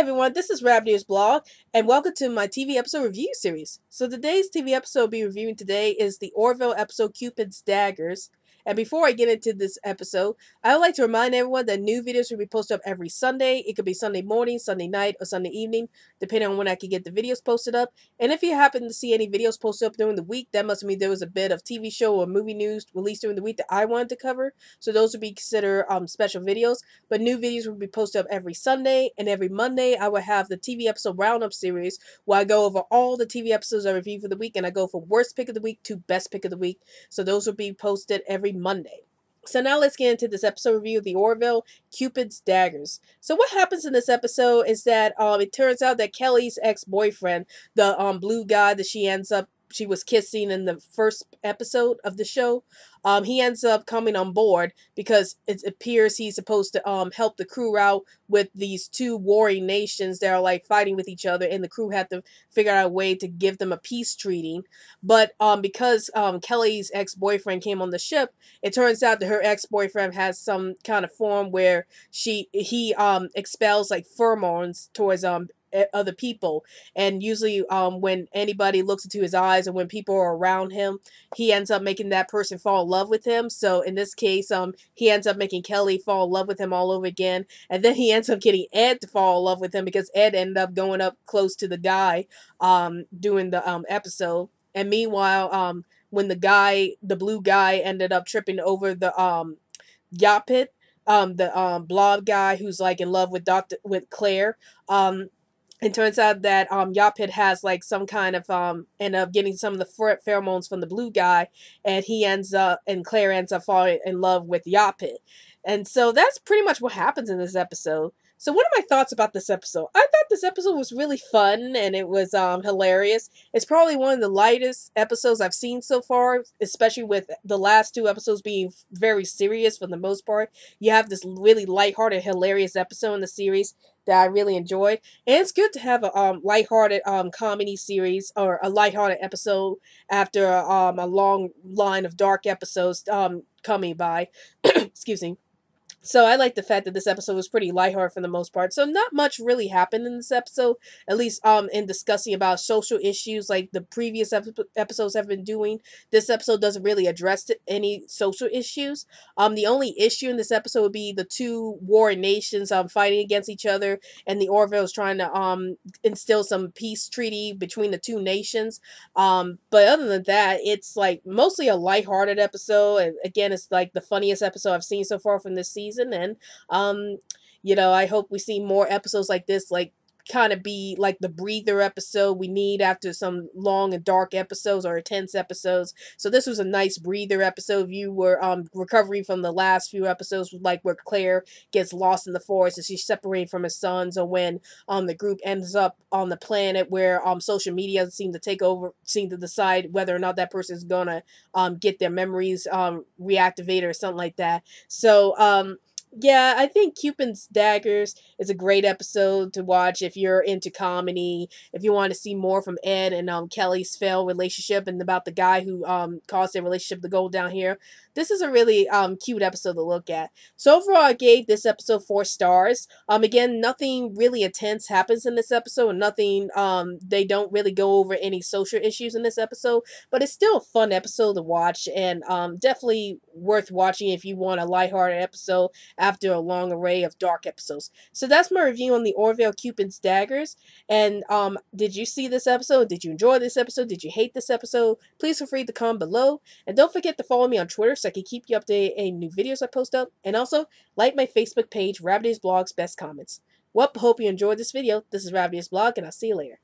everyone, this is Rabbitearsblog, and welcome to my TV episode review series. So today's TV episode I'll be reviewing today is the Orville episode Cupid's Daggers. And before I get into this episode, I would like to remind everyone that new videos will be posted up every Sunday. It could be Sunday morning, Sunday night, or Sunday evening, depending on when I can get the videos posted up. And if you happen to see any videos posted up during the week, that must mean there was a bit of TV show or movie news released during the week that I wanted to cover. So those would be considered special videos. But new videos will be posted up every Sunday, and every Monday I will have the TV episode roundup series where I go over all the TV episodes I review for the week, and I go from worst pick of the week to best pick of the week. So those will be posted every Monday. So now let's get into this episode review of the Orville Cupid's Daggers. So what happens in this episode is that it turns out that Kelly's ex-boyfriend, the blue guy that she was kissing in the first episode of the show, he ends up coming on board because it appears he's supposed to help the crew out with these two warring nations that are like fighting with each other, and the crew had to figure out a way to give them a peace treaty. But because Kelly's ex-boyfriend came on the ship, it turns out that her ex-boyfriend has some kind of form where he expels like pheromones towards other people, and usually when anybody looks into his eyes and when people are around him, he ends up making that person fall in love with him. So in this case, he ends up making Kelly fall in love with him all over again, and then he ends up getting Ed to fall in love with him because Ed ended up going up close to the guy during the episode. And meanwhile, when the blue guy ended up tripping over the Yapit, the blob guy who's like in love with Claire, it turns out that Yapit has like some kind of end up getting some of the pheromones from the blue guy, and Claire ends up falling in love with Yapit. And so that's pretty much what happens in this episode. So what are my thoughts about this episode? I thought this episode was really fun, and it was hilarious. It's probably one of the lightest episodes I've seen so far, especially with the last two episodes being very serious for the most part. You have this really lighthearted, hilarious episode in the series that I really enjoyed. And it's good to have a lighthearted comedy series, or a lighthearted episode after a long line of dark episodes coming by. Excuse me. So I like the fact that this episode was pretty lighthearted for the most part. So not much really happened in this episode, at least in discussing about social issues like the previous episodes have been doing. This episode doesn't really address any social issues. The only issue in this episode would be the two warring nations fighting against each other, and the Orville is trying to instill some peace treaty between the two nations. But other than that, it's like mostly a lighthearted episode, and again, it's like the funniest episode I've seen so far from this season. And I hope we see more episodes like this, like kind of be like the breather episode we need after some long and dark episodes or intense episodes. So this was a nice breather episode. If you were recovering from the last few episodes, like where Claire gets lost in the forest and she's separated from her sons, or when the group ends up on the planet where social media seem to decide whether or not that person is gonna get their memories reactivated or something like that. So yeah, I think Cupid's Daggers is a great episode to watch if you're into comedy, if you want to see more from Ed and Kelly's failed relationship and about the guy who caused their relationship to go down here. This is a really cute episode to look at. So overall, I gave this episode 4 stars. Again, nothing really intense happens in this episode, and nothing, they don't really go over any social issues in this episode, but it's still a fun episode to watch, and definitely worth watching if you want a lighthearted episode after a long array of dark episodes. So that's my review on the Orville Cupid's Daggers. And did you see this episode? Did you enjoy this episode? Did you hate this episode? Please feel free to comment below. And don't forget to follow me on Twitter so I can keep you updated on any new videos I post up. And also, like my Facebook page, Rabbitearsblog's Best Comments. Well, hope you enjoyed this video. This is Rabbitearsblog, and I'll see you later.